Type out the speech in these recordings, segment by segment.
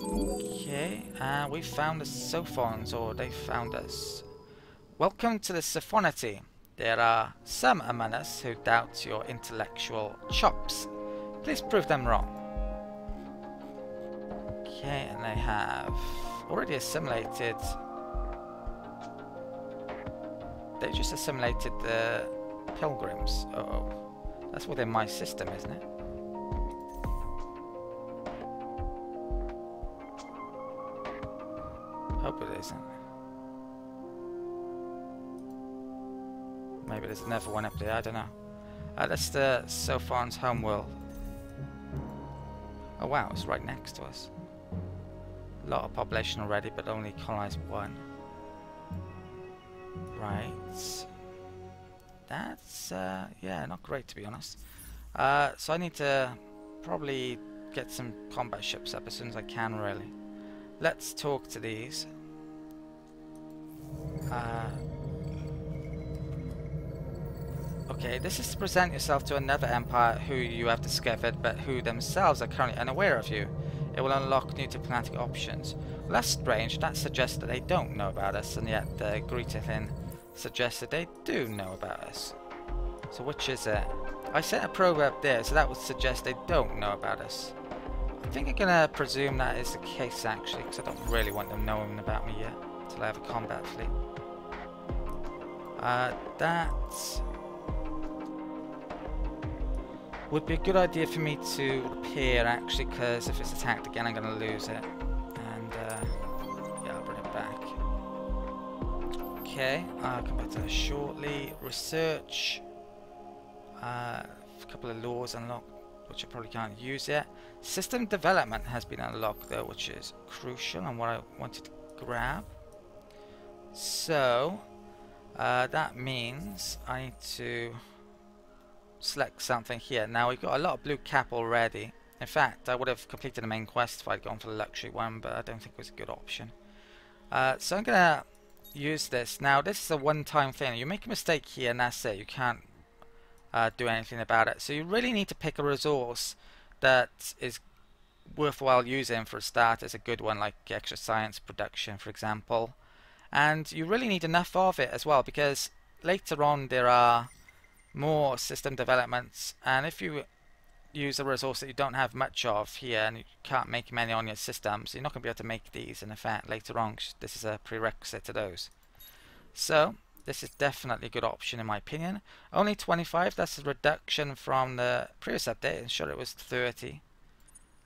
Okay, we found the Sophons, or they found us. Welcome to the Sophonity. There are some among us who doubt your intellectual chops. Please prove them wrong. Okay, and they have already assimilated. They just assimilated the pilgrims. Uh-oh. That's within my system, isn't it? Hope it isn't. Maybe there's another one up there, I don't know. That's the Sophon's homeworld. Oh wow, it's right next to us. A lot of population already, but only colonized one. Right. That's, yeah, not great to be honest. So I need to probably get some combat ships up as soon as I can, really. Let's talk to these. Okay, this is to present yourself to another empire who you have discovered, but who themselves are currently unaware of you. It will unlock new diplomatic options. Well, that's strange. That suggests that they don't know about us, and yet the greeter thing suggests that they do know about us. So which is it? I sent a probe up there, so that would suggest they don't know about us. I think I'm gonna presume that is the case actually, because I don't really want them knowing about me yet until I have a combat fleet. That would be a good idea for me to repair actually, because if it's attacked again I'm gonna lose it. And yeah, I'll bring it back. Okay, I'll come back to that shortly. Research. A couple of laws unlocked, which I probably can't use yet. System development has been unlocked though, which is crucial and what I wanted to grab. So that means I need to select something here. Now we've got a lot of blue cap already. In fact, I would have completed the main quest if I'd gone for the luxury one, but I don't think it was a good option. So I'm gonna use this. Now this is a one-time thing. You make a mistake here and that's it. You can't do anything about it. So you really need to pick a resource that is worthwhile using for a start. As a good one like extra science production, for example. And you really need enough of it as well, because later on there are more system developments, and if you use a resource that you don't have much of here and you can't make many on your systems, you're not going to be able to make these in effect later on. This is a prerequisite to those. So this is definitely a good option in my opinion. Only 25, that's a reduction from the previous update. I'm sure it was 30,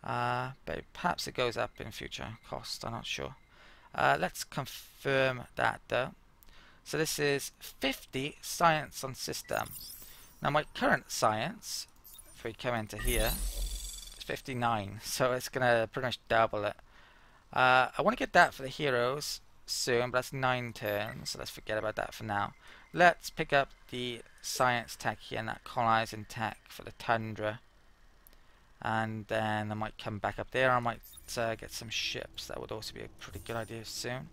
but perhaps it goes up in future cost, I'm not sure. Let's confirm that though. So this is 50 science on system. Now my current science, if we come into here, is 59, so it's going to pretty much double it. I want to get that for the heroes soon, but that's 9 turns, so let's forget about that for now. Let's pick up the science tech here and that colonizing tech for the tundra. And then I might come back up there. I might get some ships. That would also be a pretty good idea soon.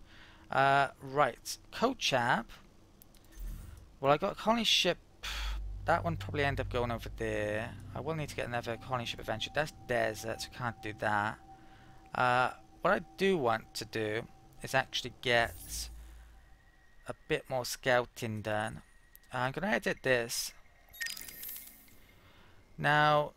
Right, Kochab. Well, I got a colony ship. That one probably end up going over there. I will need to get another colony ship eventually. That's desert, so I can't do that. What I do want to do is actually get a bit more scouting done. I'm going to edit this. Now,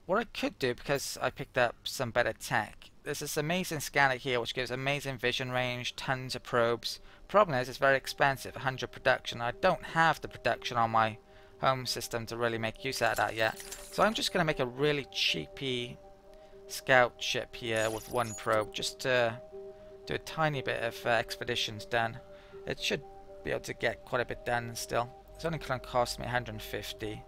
what I could do, because I picked up some better tech, there's this amazing scanner here which gives amazing vision range, tons of probes. Problem is it's very expensive, 100 production. I don't have the production on my home system to really make use out of that yet. So I'm just going to make a really cheapy scout ship here with one probe, just to do a tiny bit of expeditions done. It should be able to get quite a bit done still. It's only going to cost me 150.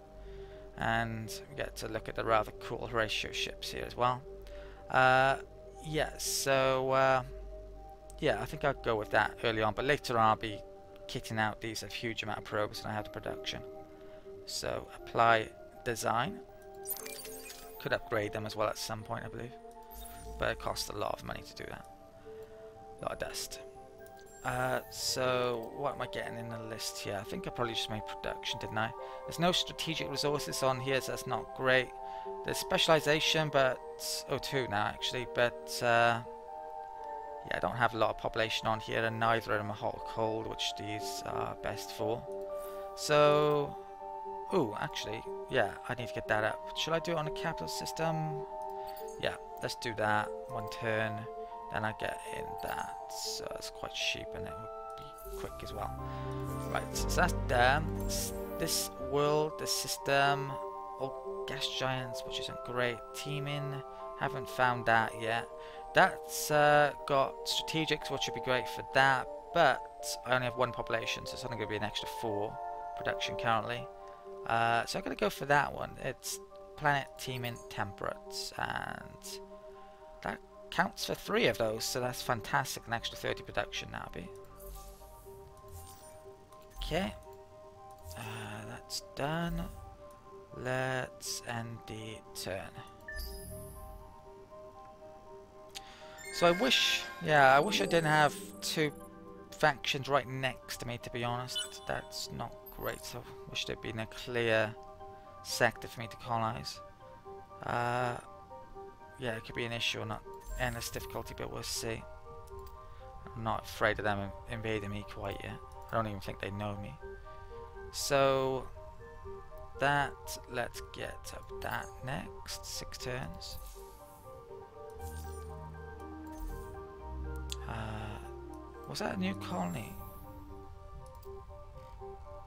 And we get to look at the rather cool Horatio ships here as well. Yeah, so yeah, I think I'll go with that early on, but later on I'll be kitting out these a huge amount of probes and I have the production. So apply design. Could upgrade them as well at some point, I believe, but it costs a lot of money to do that. A lot of dust. So what am I getting in the list here? I think I probably just made production, didn't I? There's no strategic resources on here, so that's not great. There's specialization, but oh, 2 now actually, but Yeah, I don't have a lot of population on here, and neither of them are hot or cold, which these are best for. So, ooh, actually, yeah, I need to get that up. Should I do it on a capital system? Yeah, let's do that. One turn, then I get in that. So it's quite cheap, and it will be quick as well. Right, so that's done. This world, this system, all gas giants, which isn't great. Teaming, haven't found that yet. That's got strategics, which would be great for that, but I only have one population, so it's only going to be an extra 4 production currently. So I'm going to go for that one. It's planet, teaming, temperate, and that counts for 3 of those, so that's fantastic. An extra 30 production now, be. Okay, that's done. Let's end the turn. So I wish I didn't have 2 factions right next to me, to be honest. That's not great, so I wish there'd been a clear sector for me to colonize. Yeah, it could be an issue or not endless difficulty, but we'll see. I'm not afraid of them invading me quite yet. I don't even think they know me. So that, let's get up that next. 6 turns. Was that a new colony?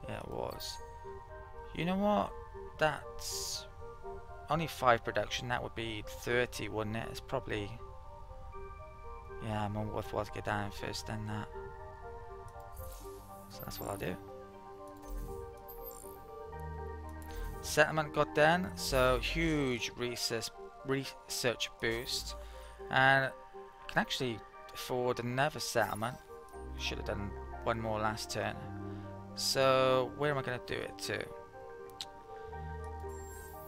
Yeah, it was. You know what? That's only 5 production. That would be 30, wouldn't it? It's probably, yeah, more worthwhile to get down first than that. So that's what I'll do. Settlement got done, so huge research boost, and can actually afford another settlement. Should have done one more last turn. So where am I going to do it to?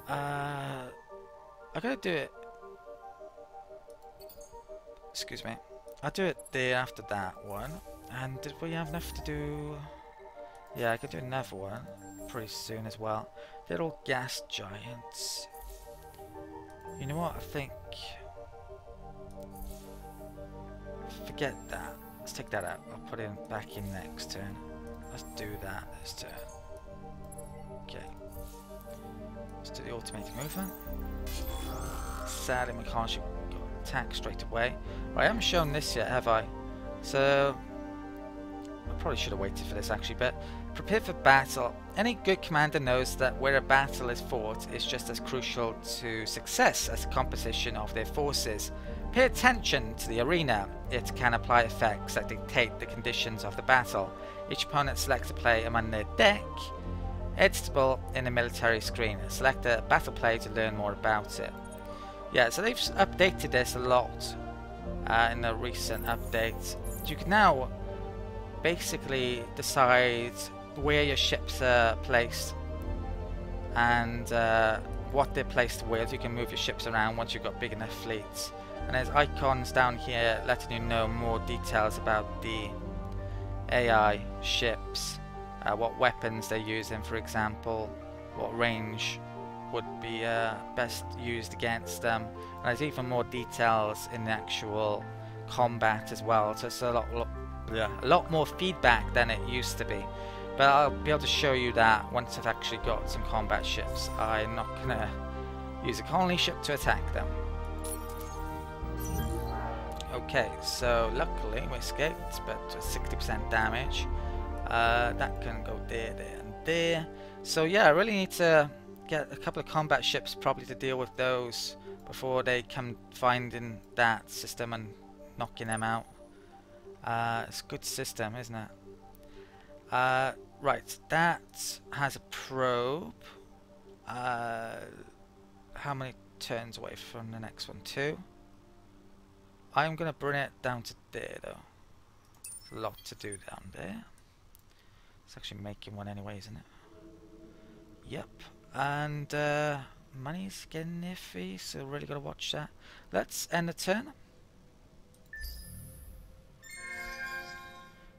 I'm going to do it. Excuse me. I'll do it there after that one. And did we have enough to do? Yeah, I could do another one pretty soon as well. They're all gas giants. You know what? I think. Forget that. Let's take that out. I'll put it back in next turn. Let's do that this turn. Okay. Let's do the automated movement. Sadly, my car should attack straight away. Right, I haven't shown this yet, have I? So I probably should have waited for this actually, but prepare for battle. Any good commander knows that where a battle is fought is just as crucial to success as the composition of their forces. Pay attention to the arena. It can apply effects that dictate the conditions of the battle. Each opponent selects a player among their deck, editable in the military screen. Select a battle play to learn more about it. Yeah, so they've updated this a lot in the recent updates. You can now basically decide where your ships are placed and what they're placed with. You can move your ships around once you've got big enough fleets. And there's icons down here letting you know more details about the AI ships, what weapons they're using, for example, what range would be best used against them. And there's even more details in the actual combat as well. So it's a lot more feedback than it used to be. But I'll be able to show you that once I've actually got some combat ships. I'm not going to use a colony ship to attack them. Okay, so luckily we escaped, but 60% damage. That can go there, there, and there. So yeah, I really need to get a couple of combat ships probably to deal with those before they come finding that system and knocking them out. It's a good system, isn't it? Right, that has a probe. How many turns away from the next one? 2. I'm going to bring it down to there though. There's a lot to do down there. It's actually making one anyway, isn't it? Yep. And money's getting iffy, so really got to watch that. Let's end the turn.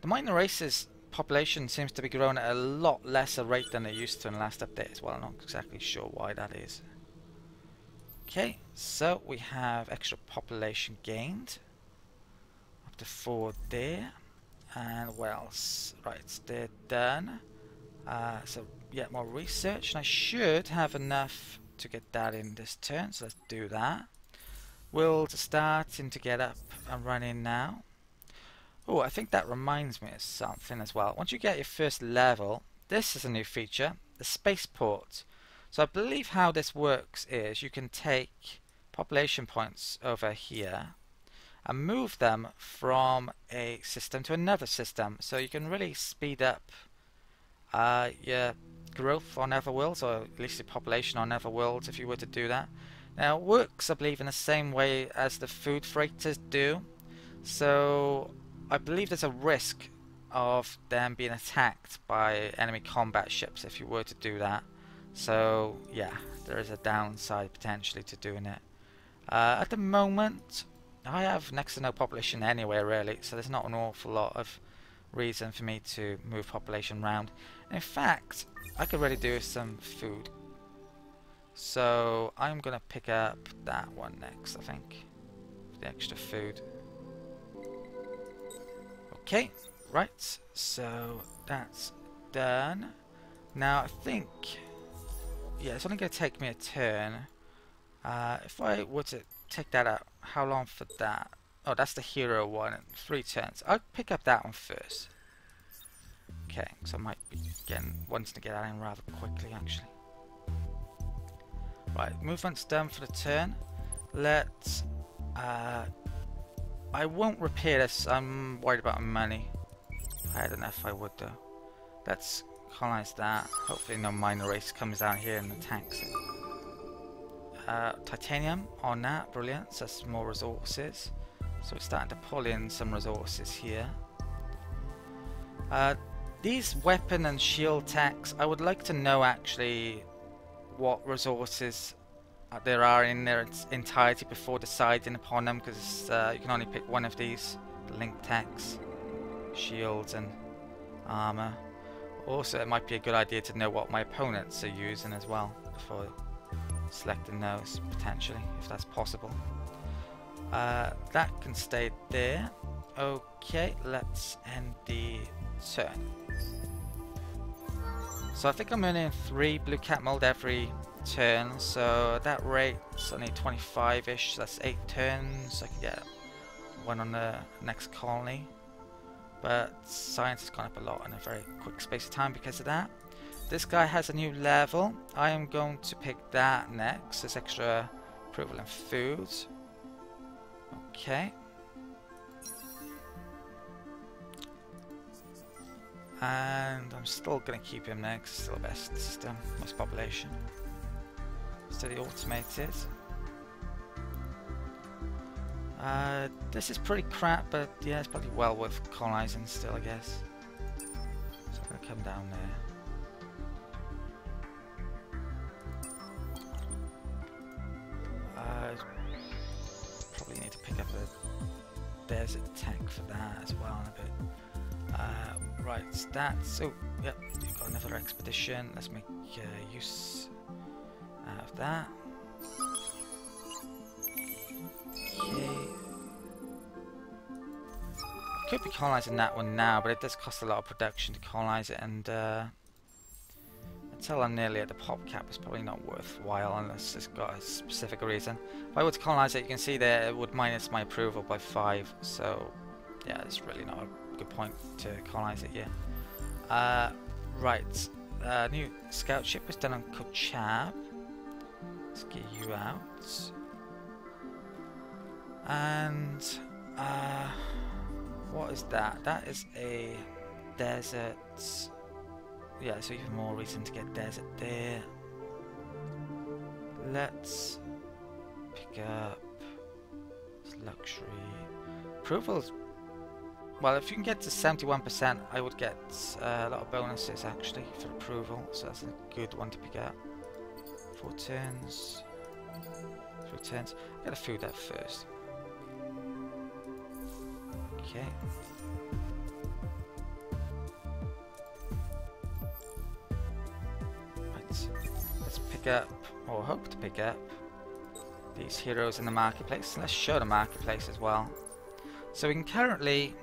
The minor races population seems to be growing at a lot lesser rate than it used to in the last update as well. I'm not exactly sure why that is. Okay, so we have extra population gained. up to 4 there. And what else? Right, they're done. So yeah, more research, and I should have enough to get that in this turn, so let's do that. World's starting to get up and running now. Oh, I think that reminds me of something as well. Once you get your first level, this is a new feature, the spaceport. So I believe how this works is you can take population points over here and move them from a system to another system, so you can really speed up your growth on other worlds, or at least your population on other worlds if you were to do that. Now it works, I believe, in the same way as the food freighters do. So I believe there's a risk of them being attacked by enemy combat ships if you were to do that. So yeah, there is a downside potentially to doing it. At the moment I have next to no population anywhere really, so there's not an awful lot of reason for me to move population around. In fact, I could really do some food. So I'm gonna pick up that one next, I think. The extra food. Okay, right, so that's done. Now I think, yeah, it's only gonna take me a turn. If I were to take that out, how long for that? Oh, that's the hero one, 3 turns. I'll pick up that one first. Okay, so I might be wanting to get that in rather quickly actually. Right, movement's done for the turn. Let's I won't repair this, I'm worried about my money. If I had enough I would though. Let's colonize that. Hopefully no minor race comes down here and attacks it. Titanium on that, brilliant, so that's more resources. So we're starting to pull in some resources here. These weapon and shield techs, I would like to know actually what resources there are in their entirety before deciding upon them, because you can only pick one of these, the link techs, shields and armor. Also it might be a good idea to know what my opponents are using as well before selecting those potentially, if that's possible. That can stay there. Okay, let's end the turn. So I think I'm earning 3 blue cat mold every turn, so at that rate it's only 25-ish, so that's 8 turns. I can get one on the next colony, but science has gone up a lot in a very quick space of time because of that. This guy has a new level. I am going to pick that next. There's extra approval and food. Okay. And I'm still going to keep him next. Still the best system, most population. Still the automated. This is pretty crap, but yeah, it's probably well worth colonizing still, I guess. So I'm going to come down there. Probably need to pick up a desert tech for that as well in a bit. Right, stats. Oh, yep, we've got another expedition. Let's make use of that. Okay. Could be colonizing that one now, but it does cost a lot of production to colonize it, and until I'm nearly at the pop cap, it's probably not worthwhile unless it's got a specific reason. If I were to colonize it, you can see there it would minus my approval by 5, so yeah, it's really not a good point to colonize it yet. Right, new scout ship was done on Kochab. Let's get you out. And what is that? That is a desert. Yeah, so even more reason to get desert there. Let's pick up luxury. Approvals. Well, if you can get to 71%, I would get a lot of bonuses actually for approval, so that's a good one to pick up. 4 turns. 3 turns. I'm gonna food that first. Okay. Let's pick up, or hope to pick up, these heroes in the marketplace. Let's show the marketplace as well. So we can currently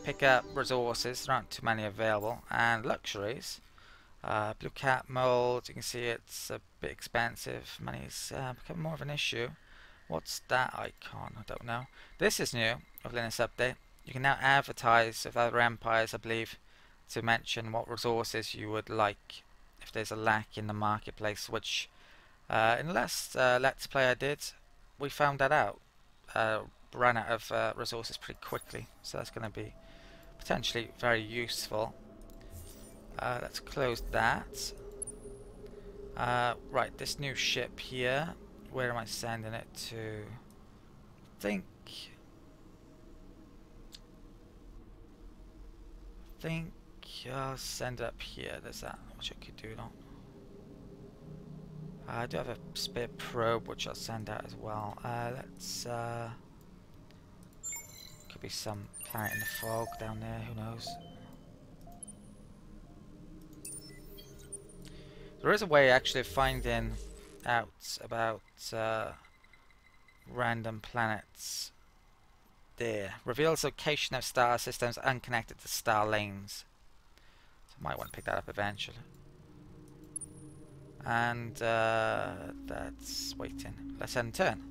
pick up resources, there aren't too many available, and luxuries. Blue cat mold, you can see it's a bit expensive. Money's become more of an issue. What's that icon? I don't know. This is new within this update. You can now advertise with other empires, I believe, to mention what resources you would like if there's a lack in the marketplace, which in the last Let's Play I did, we found that out. Ran out of resources pretty quickly, so that's going to be potentially very useful. Let's close that. Right, this new ship here, where am I sending it to? I think I'll send it up here. There's that, which I could do now. I do have a spare probe which I'll send out as well. Let's could be some planet in the fog down there, who knows. There is a way actually of finding out about random planets. There. Reveals location of star systems unconnected to star lanes. So I might want to pick that up eventually. And that's waiting. Let's end turn.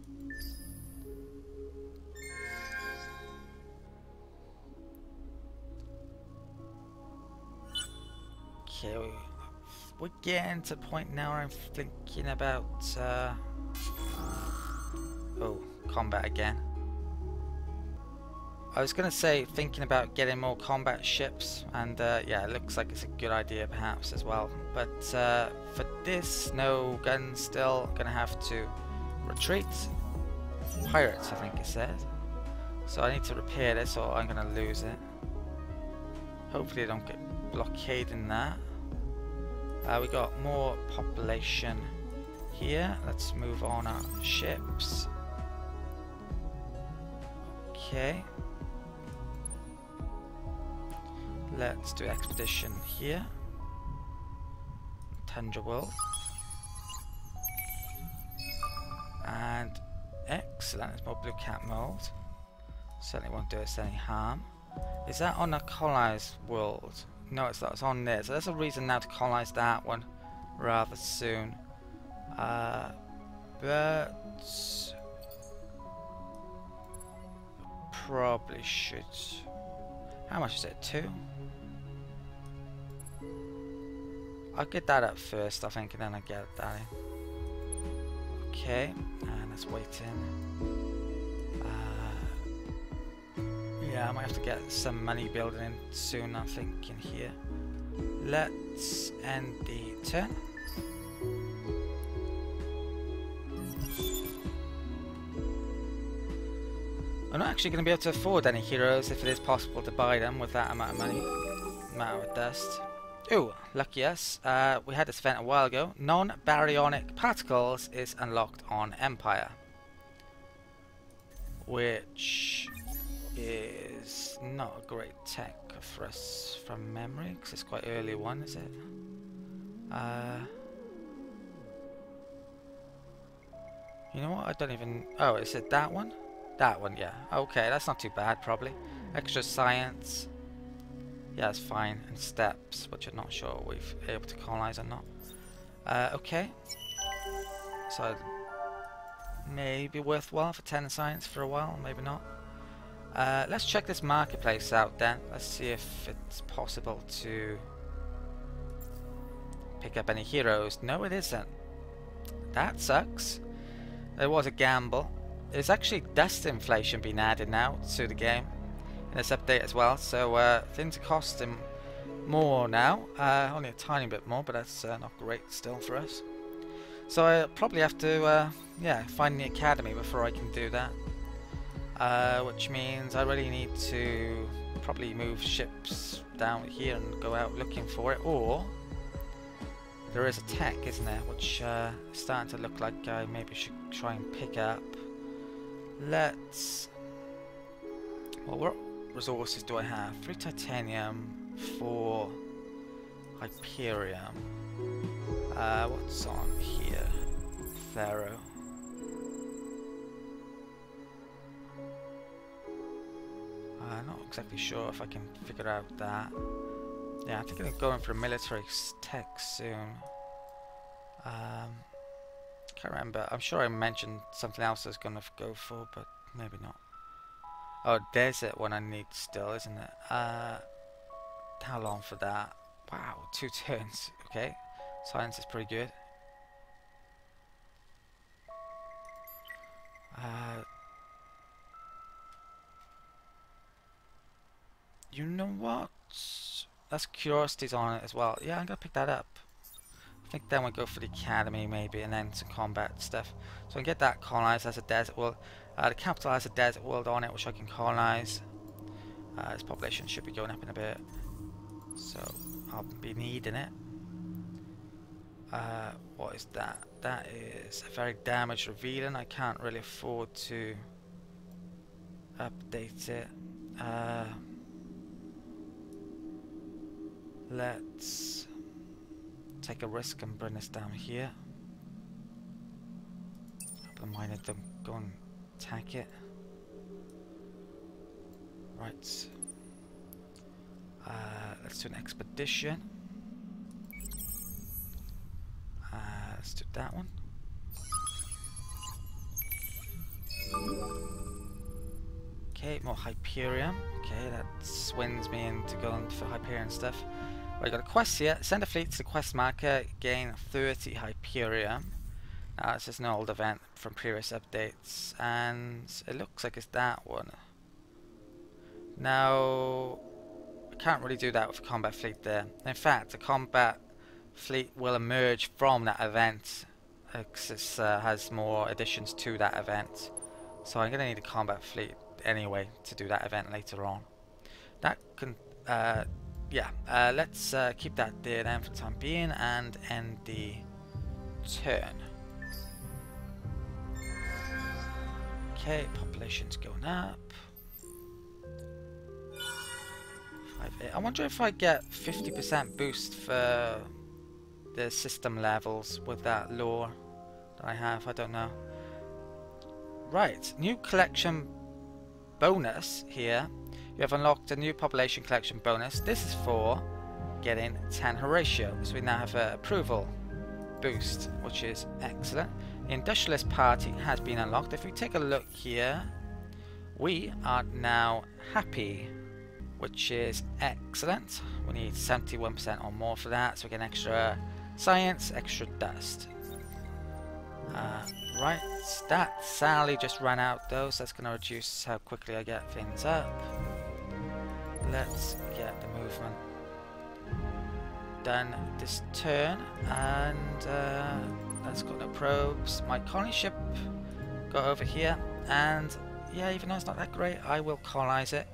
Okay, we're getting to the point now where I'm thinking about oh, combat again. I was going to say thinking about getting more combat ships, and yeah, it looks like it's a good idea perhaps as well. But for this, no guns still, going to have to retreat. Pirates, I think it said. So I need to repair this or I'm going to lose it. Hopefully I don't get blockaded in that. We got more population here. Let's move on our ships. Okay. Let's do expedition here. Tundra World. And excellent, there's more blue cat mold. Certainly won't do us any harm. Is that on a colonized world? No, it's not. It's on there. So there's a reason now to colonize that one rather soon. But probably should. How much is it? 2? I'll get that up first, I think, and then I'll get that in. Okay, and let's wait in. Yeah, I might have to get some money building in soon, I'm thinking here. Let's end the turn. I'm not actually going to be able to afford any heroes if it is possible to buy them with that amount of money. Amount of dust. Ooh, lucky us. We had this event a while ago. Non-baryonic particles is unlocked on Empire. Which is not a great tech for us from memory, because it's quite early one, is it? You know what? I don't even... Oh, is it that one? That one, yeah. Okay, that's not too bad, probably. Extra science. Yeah, it's fine. And steps, which I'm not sure we've able to colonize or not. Okay. So, maybe worthwhile for 10 science for a while, maybe not. Let's check this marketplace out then. Let's see if it's possible to pick up any heroes. No, it isn't. That sucks. It was a gamble. There's actually dust inflation being added now to the game in this update as well, so things are costing more now, only a tiny bit more, but that's not great still for us. So I probably have to yeah, find the academy before I can do that, which means I really need to probably move ships down here and go out looking for it, or there is a tech, isn't there, which is starting to look like I maybe should try and pick up. Let's... Well, what resources do I have? 3 titanium, 4 hyperium. What's on here? Not exactly sure if I can figure out that. Yeah, I'm thinking of going for a military tech soon. Can't remember. I'm sure I mentioned something else I was going to go for, but maybe not. Oh, desert one I need still, isn't it? How long for that? Wow, 2 turns. Okay, science is pretty good. You know what? That's curiosities on it as well. Yeah, I'm gonna pick that up. I think then we'll go for the academy maybe, and then some combat stuff. So I can get that colonized as a desert world. The capital has a desert world on it, which I can colonize. Its population should be going up in a bit, so I'll be needing it. What is that? That is a very damaged revealing. I can't really afford to update it. Let's take a risk and bring this down here. A couple of miners don't go and attack it. Right. Let's do an expedition. Let's do that one. Okay, more Hyperion. Okay, that swings me into going for Hyperion stuff. Right, got a quest here. Send a fleet to the quest marker, gain 30 Hyperion. Now, this is an old event from previous updates, and it looks like it's that one. Now, I can't really do that with a combat fleet there. In fact, a combat fleet will emerge from that event, because it has more additions to that event. So I'm going to need a combat fleet anyway to do that event later on. That can, let's keep that there then for the time being and end the turn. Okay, population's going up. 5-8. I wonder if I get 50% boost for the system levels with that lore that I have. I don't know. Right, new collection bonus here. You have unlocked a new population collection bonus. This is for getting 10 Horatio. So we now have an approval boost, which is excellent. The Industrialist Party has been unlocked. If we take a look here, we are now happy, which is excellent. We need 71% or more for that, so we get an extra science, extra dust. Right, that sadly just ran out though, so that's going to reduce how quickly I get things up. Let's get the movement done this turn, and that's got no probes. My colony ship got over here, and yeah, even though it's not that great, I will colonize it.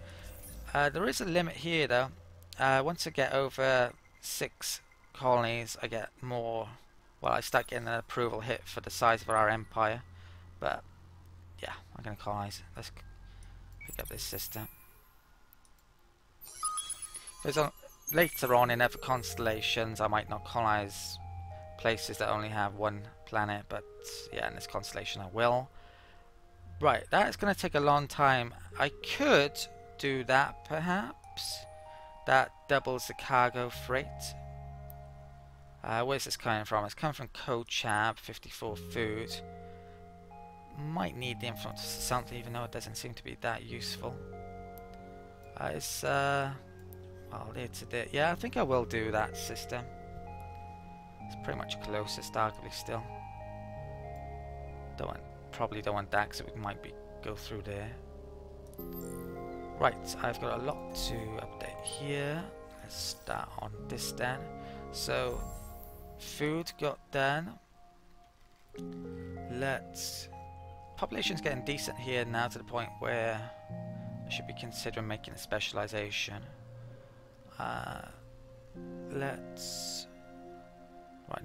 There is a limit here though. Once I get over 6 colonies, I get more. Well, I start getting an approval hit for the size of our empire. But yeah, I'm going to colonize. Let's pick up this system. Later on in other constellations, I might not colonize places that only have one planet, but yeah, in this constellation I will. Right, that is going to take a long time. I could do that perhaps. That doubles the cargo freight. Where's this coming from? It's coming from Cochab, 54 food. Might need the influence of something, even though it doesn't seem to be that useful. It's well, it's a bit. Yeah, I think I will do that system. It's pretty much closest, arguably still. Probably don't want that because it might go through there. Right, I've got a lot to update here. Let's start on this then. So, food got done. Population's getting decent here now to the point where I should be considering making a specialization. Right,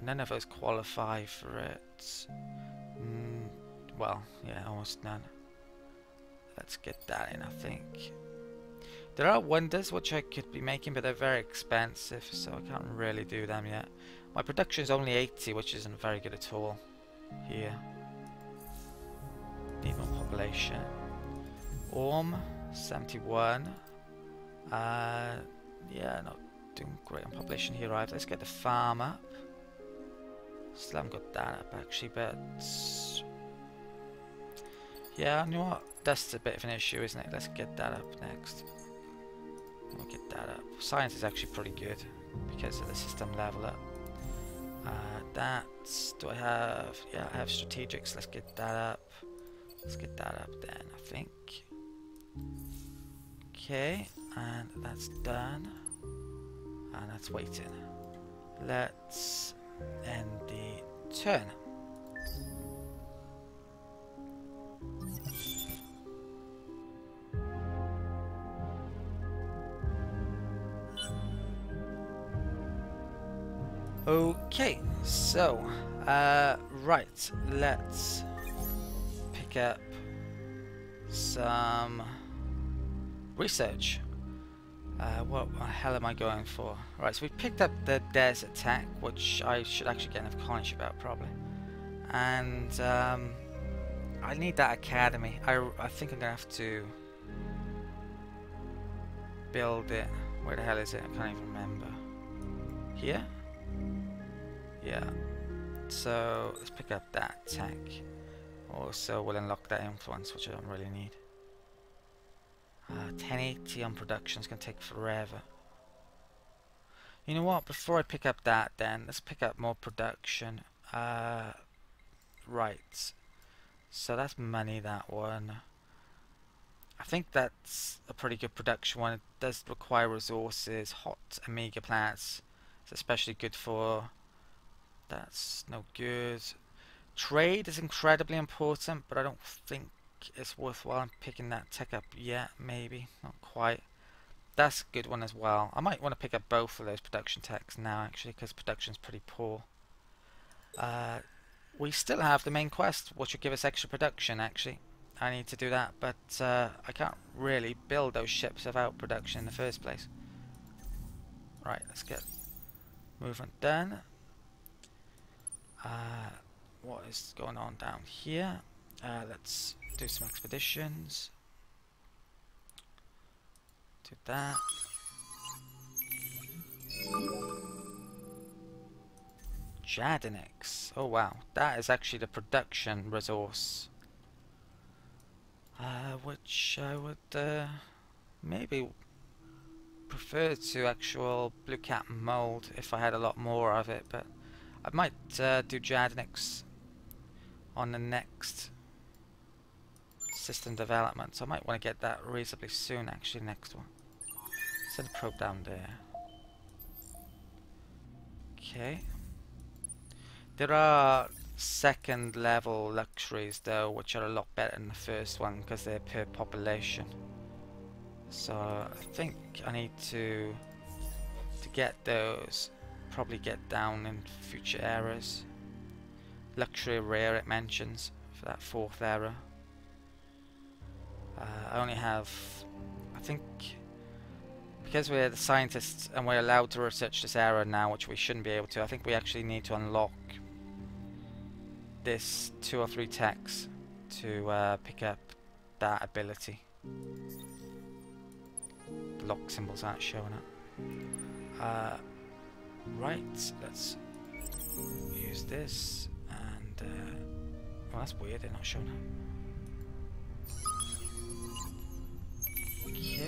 none of us qualify for it. Well, yeah, almost none. Let's get that in, I think. There are wonders which I could be making, but they're very expensive, so I can't really do them yet. My production is only 80, which isn't very good at all here. Need more population. Orm, 71. Yeah, not doing great on population here either. Let's get the farm up. Still haven't got that up actually, but yeah, you know what? That's a bit of an issue, isn't it? Let's get that up next. We'll get that up. Science is actually pretty good because of the system level up. Do I have? Yeah, I have strategics. Let's get that up. Let's get that up then, I think. Okay, and that's done. And that's waiting. Let's end the turn. Okay, so right, let's pick up some research. What the hell am I going for? Right, so we picked up the desert tech, which I should actually get enough coinage about probably, and I need that academy. I think I'm gonna have to build it. Where the hell is it? I can't even remember. Here? Yeah. So let's pick up that tech. Also, we'll unlock that influence, which I don't really need. 1080 on production is going to take forever. You know what? Before I pick up that, then let's pick up more production. Right. So that's money. That one. I think that's a pretty good production one. It does require resources. Hot Amiga planets. It's especially good for. That's no good. Trade is incredibly important, but I don't think it's worthwhile picking that tech up yet. Maybe not quite. That's a good one as well. I might want to pick up both of those production techs now actually, because production's pretty poor. We still have the main quest, which will give us extra production actually. I need to do that, but I can't really build those ships without production in the first place. Right, let's get movement done. What is going on down here? Let's do some expeditions. Do that. Jadinix. Oh wow, that is actually the production resource. Which I would maybe prefer to actual blue cat mold if I had a lot more of it, but I might do Jadinix on the next system development, so I might want to get that reasonably soon actually, next one. Send a probe down there. Okay. There are second level luxuries though, which are a lot better than the first one because they're per population. So I think I need to get those. Probably get down in future eras. Luxury rare it mentions for that 4th era. I only have, I think, because we're the scientists and we're allowed to research this era now, which we shouldn't be able to. I think we actually need to unlock this 2 or 3 techs to pick up that ability. The lock symbols aren't showing up. Right, let's use this, and well, that's weird, they're not showing up. Okay,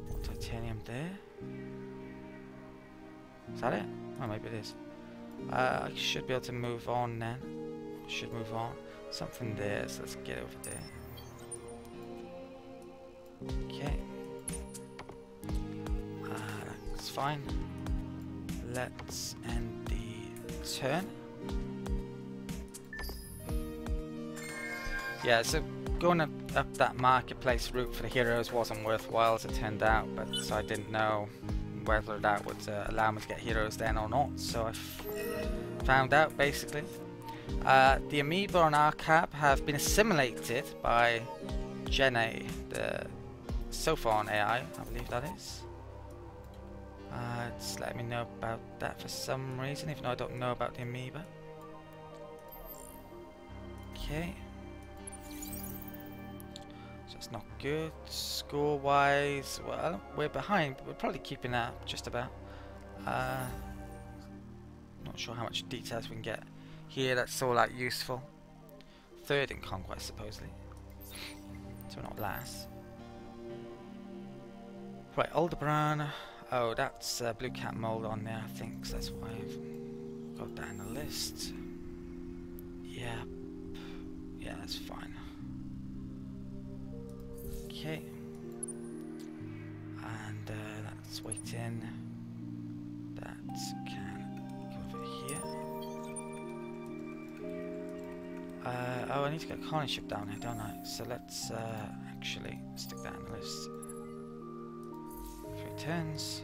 more titanium there. Is that it? Oh, maybe it is. I should be able to move on then. Should move on. Something there, so let's get over there. Okay. That's fine. Let's end the turn. Yeah, so going up that marketplace route for the heroes wasn't worthwhile as it turned out, but so I didn't know whether that would allow me to get heroes then or not, so I found out basically. The amoeba on our cab have been assimilated by Jenny, the Sophon AI, I believe that is. It's letting me know about that for some reason, even though I don't know about the amoeba. Okay. So it's not good. Score-wise, well, we're behind, but we're probably keeping up just about. Not sure how much details we can get here that's all that useful. Third in conquest, supposedly. So we're not last. Right, Aldebaran. Oh, that's blue cat mold on there, I think. So that's why I've got that in the list. Yeah. Yeah, that's fine. Okay. And that's waiting. That can go over here. Oh, I need to get a colony ship down here, don't I? So let's actually stick that in the list. 3 turns.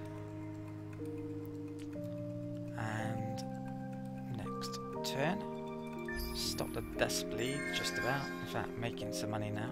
And next turn. Stop the death bleed, just about. In fact, making some money now.